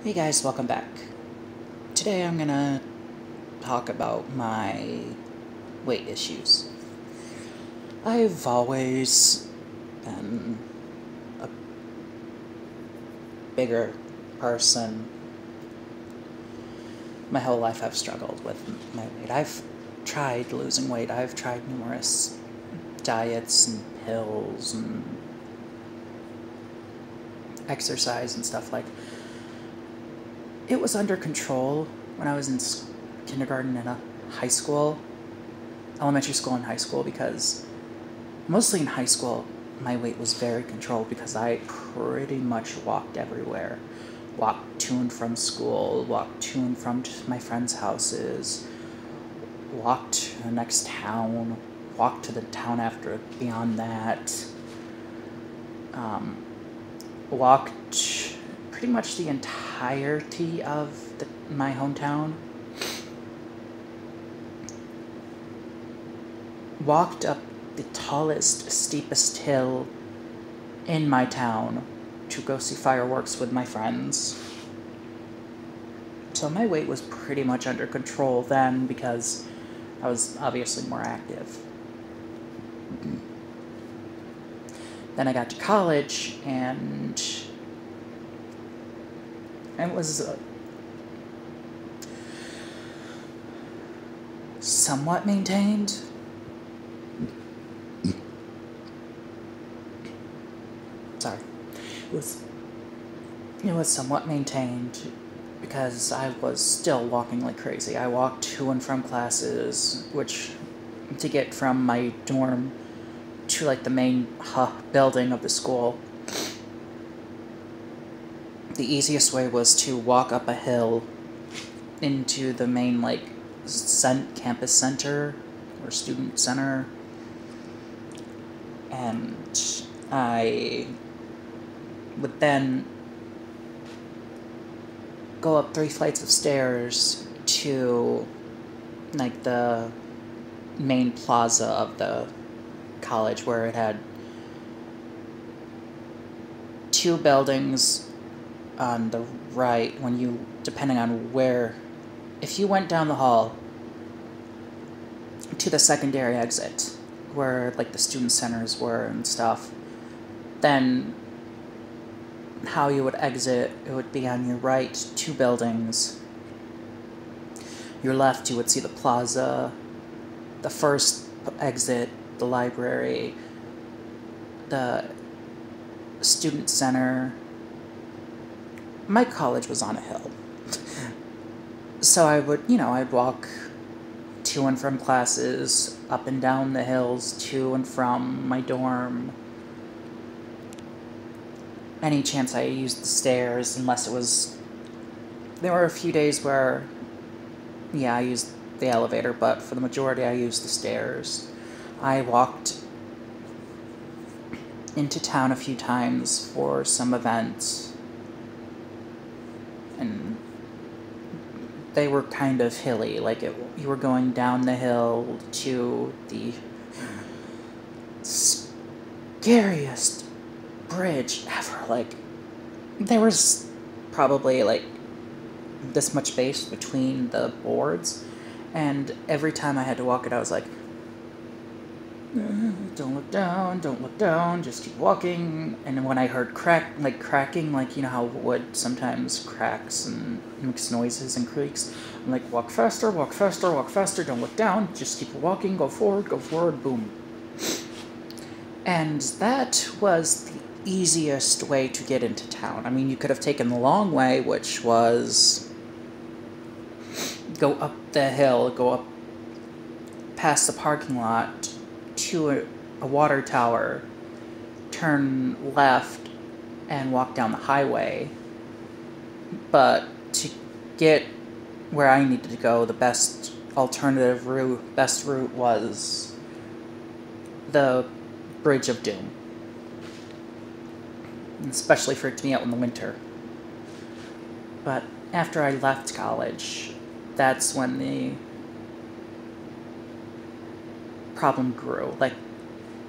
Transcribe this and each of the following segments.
Hey guys, welcome back. Today I'm gonna talk about my weight issues. I've always been a bigger person. My whole life I've struggled with my weight. I've tried losing weight. I've tried numerous diets and pills and exercise and stuff like. It was under control when I was in kindergarten and high school, elementary school and high school, because mostly in high school, my weight was very controlled because I pretty much walked everywhere. Walked to and from school, walked to and from my friends' houses, walked to the next town, walked to the town after beyond that, walked pretty much the entirety of my hometown. Walked up the tallest, steepest hill in my town to go see fireworks with my friends. So my weight was pretty much under control then because I was obviously more active. Then I got to college and it was somewhat maintained. Sorry. It was somewhat maintained because I was still walking like crazy. I walked to and from classes, which to get from my dorm to like the main building of the school, the easiest way was to walk up a hill into the main, like, campus center or student center, and I would then go up 3 flights of stairs to, like, the main plaza of the college, where it had 2 buildings on the right, depending on where, if you went down the hall to the secondary exit, where, like, the student centers were and stuff, then how you would exit, it would be on your right, 2 buildings. Your left, you would see the plaza, the first exit, the library, the student center. My college was on a hill. So I would, I'd walk to and from classes, up and down the hills, to and from my dorm. Any chance I used the stairs, unless it was... There were a few days where, I used the elevator, but for the majority I used the stairs. I walked into town a few times for some events, and they were kind of hilly, like you were going down the hill to the scariest bridge ever. Like, there was probably like this much space between the boards, and every time I had to walk it, I was like, don't look down, just keep walking. And when I heard cracking, like, you know how wood sometimes cracks and makes noises and creaks, I'm like, walk faster, don't look down, just keep walking, go forward, boom. And that was the easiest way to get into town. I mean, you could have taken the long way, which was go up the hill, go up past the parking lot to a water tower, turn left, and walk down the highway. But to get where I needed to go, the best route was the Bridge of Doom. Especially for it to be out in the winter. But after I left college, that's when the problem grew. Like,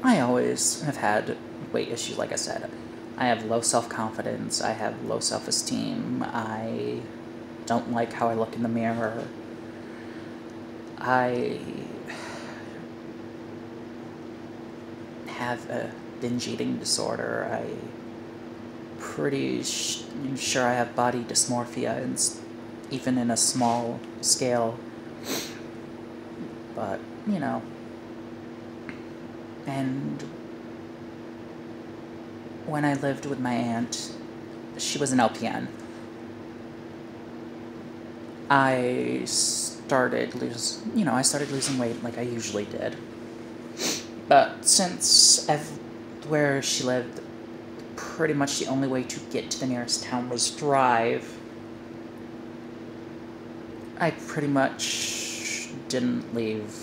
I always have had weight issues, like I said. I have low self-confidence, I have low self-esteem, I don't like how I look in the mirror. I have a binge eating disorder. Sure I have body dysmorphia, and even in a small scale. But, you know. And when I lived with my aunt, she was an LPN. I started losing weight like I usually did. But since where she lived, pretty much the only way to get to the nearest town was drive, I pretty much didn't leave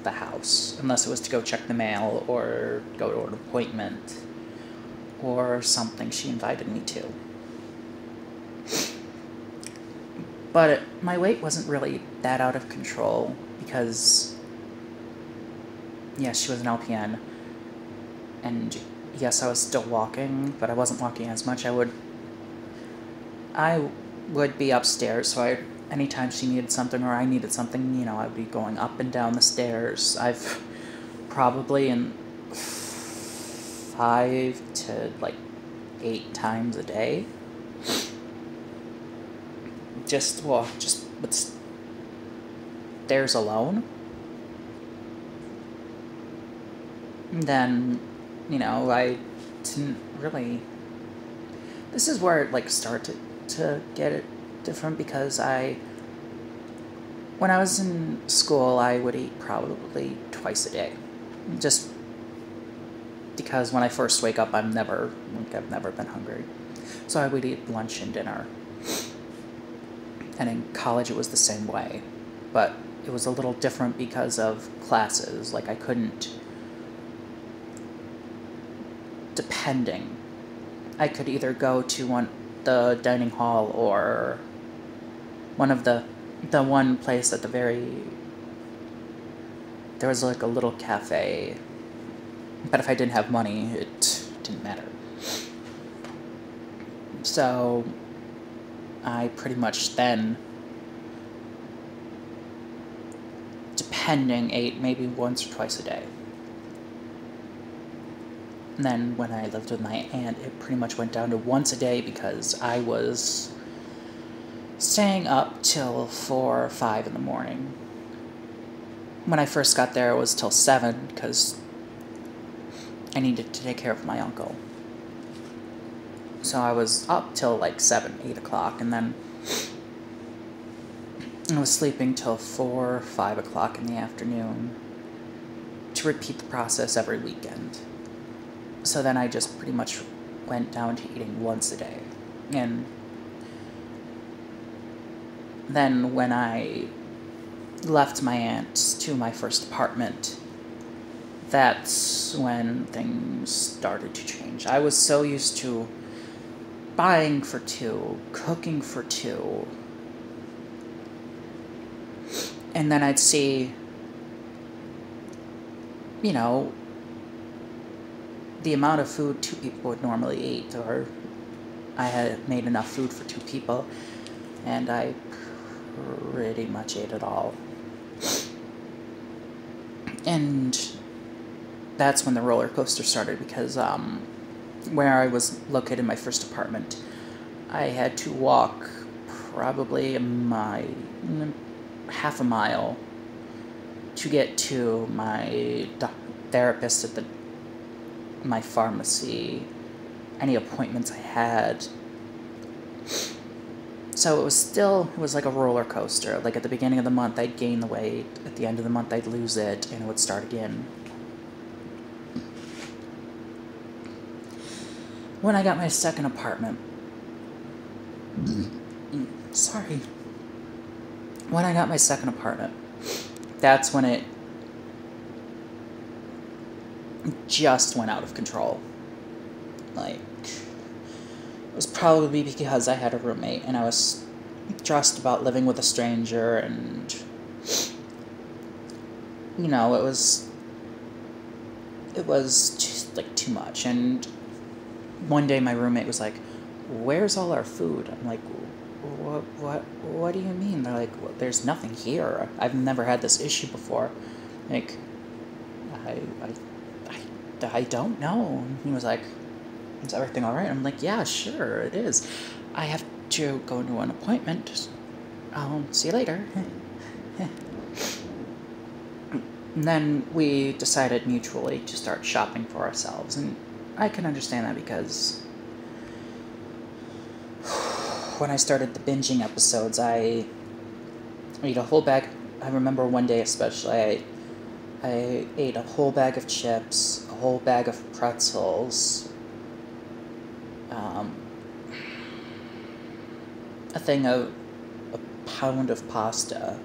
the house unless it was to go check the mail or go to an appointment or something she invited me to. But my weight wasn't really that out of control because, yes, she was an LPN, and yes, I was still walking, but I wasn't walking as much. I would be upstairs, so anytime she needed something or I needed something, I'd be going up and down the stairs. I've probably in 5 to 8 times a day. Just with stairs alone. And then, I didn't really... This is where it, started to get it different, because when I was in school, I would eat probably twice a day. Just because when I first wake up, I've never been hungry. So I would eat lunch and dinner. And in college, it was the same way. But it was a little different because of classes. I couldn't... Depending. I could either go to the dining hall or one of the one place at the very... There was a little cafe. But if I didn't have money, it didn't matter. So I pretty much then, depending, ate maybe once or twice a day. And then when I lived with my aunt, it pretty much went down to once a day because I was staying up till 4 or 5 in the morning. When I first got there, it was till 7 because I needed to take care of my uncle. So I was up till 7, 8 o'clock, and then I was sleeping till 4, 5 o'clock in the afternoon to repeat the process every weekend. So then I just pretty much went down to eating once a day. And then when I left my aunt's to my first apartment, that's when things started to change. I was so used to buying for 2, cooking for 2, and then I'd see, the amount of food 2 people would normally eat, or I had made enough food for 2 people, and I pretty much ate it all. And that's when the roller coaster started, because where I was located in my first apartment, I had to walk probably half a mile to get to my therapist at my pharmacy, any appointments I had. So it was like a roller coaster. At the beginning of the month, I'd gain the weight. At the end of the month, I'd lose it, and it would start again. When I got my second apartment... Sorry. When I got my second apartment, that's when it just went out of control. It was probably because I had a roommate, and I was stressed about living with a stranger, and, it was just, too much, and one day my roommate was like, "Where's all our food?" I'm like, what do you mean? They're like, well, there's nothing here. I've never had this issue before. Like, I, I don't know. And he was like, is everything all right? I'm like, yeah, sure, it is. I have to go to an appointment. I'll see you later. And then we decided mutually to start shopping for ourselves, and I can understand that because when I started the binging episodes, I ate a whole bag. I remember one day especially, I ate a whole bag of chips, a whole bag of pretzels, a pound of pasta,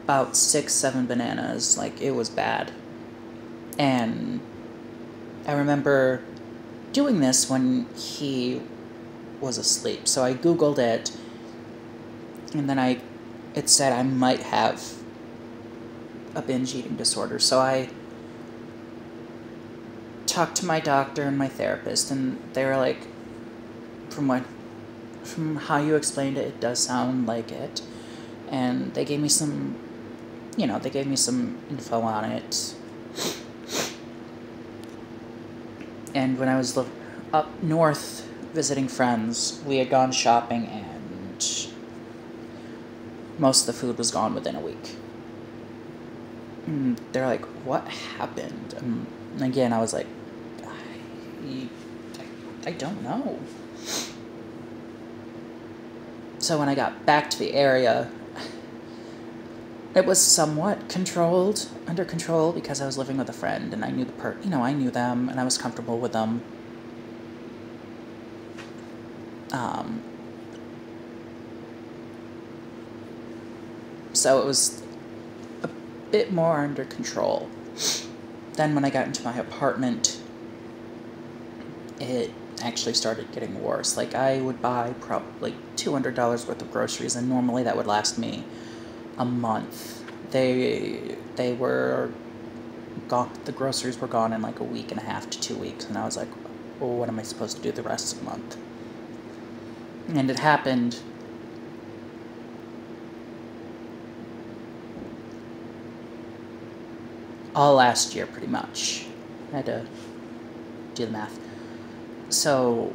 about 6-7 bananas. Like, it was bad. And I remember doing this when he was asleep. So I Googled it, and then it said I might have a binge eating disorder. So I talked to my doctor and my therapist, and they were like, from how you explained it, it does sound like it. And they gave me some, info on it. And when I was up north visiting friends, we had gone shopping, and most of the food was gone within a week. And they're like, what happened? And again, I was like, I don't know. So when I got back to the area, it was somewhat under control, because I was living with a friend, and I knew I knew them, and I was comfortable with them. So it was a bit more under control. Then when I got into my apartment, it actually started getting worse. Like, I would buy probably $200 worth of groceries, and normally that would last me a month. They were gone. The groceries were gone in like a week and a half to 2 weeks, and I was like, well, what am I supposed to do the rest of the month? And it happened all last year, pretty much. I had to do the math. So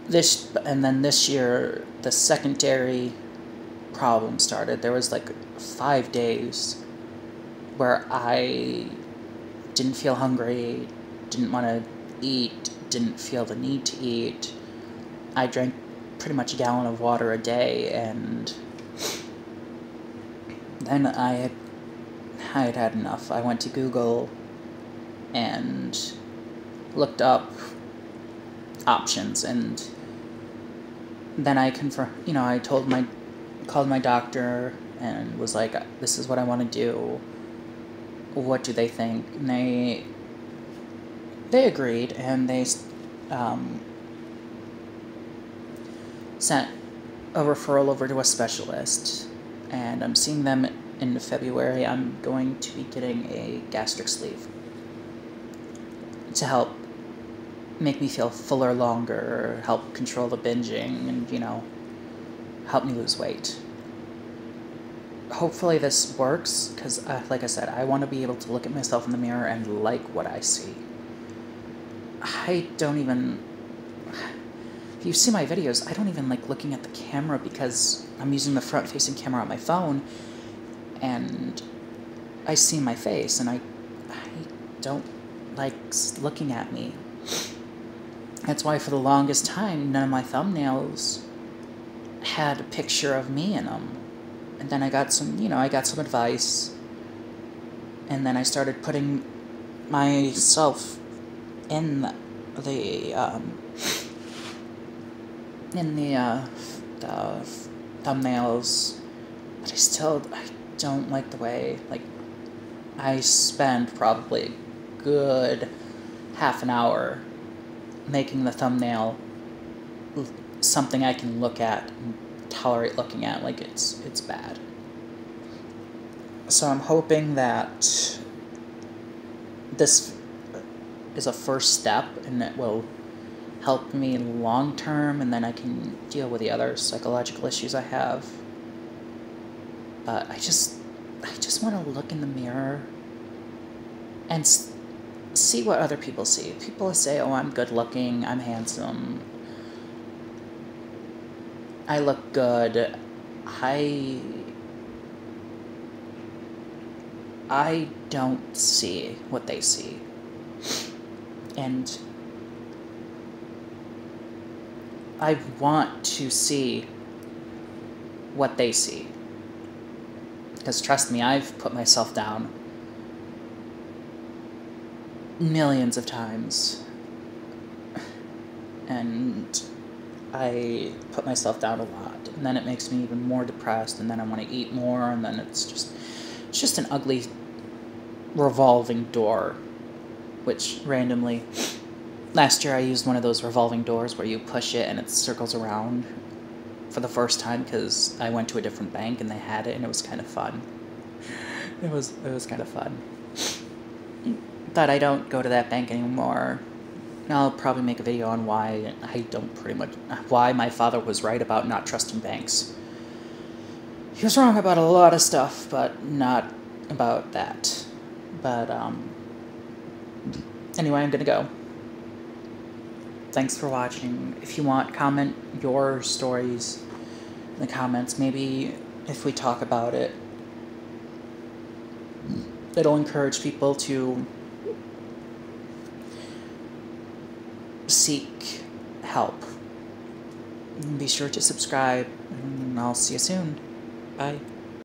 this year, the secondary problem started. There was like 5 days where I didn't feel hungry, didn't want to eat, didn't feel the need to eat. I drank pretty much a gallon of water a day, and then I had had enough. I went to Google and looked up options, and then I called my doctor and was like, this is what I want to do. What do they think? And they agreed, and they sent a referral over to a specialist, and I'm seeing them in February. I'm going to be getting a gastric sleeve to help make me feel fuller longer, help control the binging, and, help me lose weight. Hopefully this works, because, like I said, I want to be able to look at myself in the mirror and like what I see. If you see my videos, I don't even like looking at the camera, because I'm using the front-facing camera on my phone, and I see my face, and I don't like looking at me. That's why for the longest time, none of my thumbnails had a picture of me in them. And then I got some advice, and then I started putting myself in the thumbnails, but I don't like the way, like, I spend probably a good half an hour making the thumbnail something I can look at and tolerate looking at. Like, it's bad. So I'm hoping that this is a first step and it will help me long term, and then I can deal with the other psychological issues I have. But I just want to look in the mirror and see what other people see. People say, oh, I'm good looking, I'm handsome, I look good. I don't see what they see. And I want to see what they see. Because trust me, I've put myself down millions of times. And I put myself down a lot. And then it makes me even more depressed, and then I want to eat more, and then it's just an ugly revolving door. Which randomly, last year I used one of those revolving doors where you push it and it circles around for the first time because I went to a different bank and they had it, and it was kind of fun. It was kind of fun. But I don't go to that bank anymore. I'll probably make a video on why why my father was right about not trusting banks. He was wrong about a lot of stuff, but not about that. But, anyway, I'm gonna go. Thanks for watching. If you want, comment your stories in the comments. Maybe if we talk about it, it'll encourage people to seek help. Be sure to subscribe, and I'll see you soon. Bye.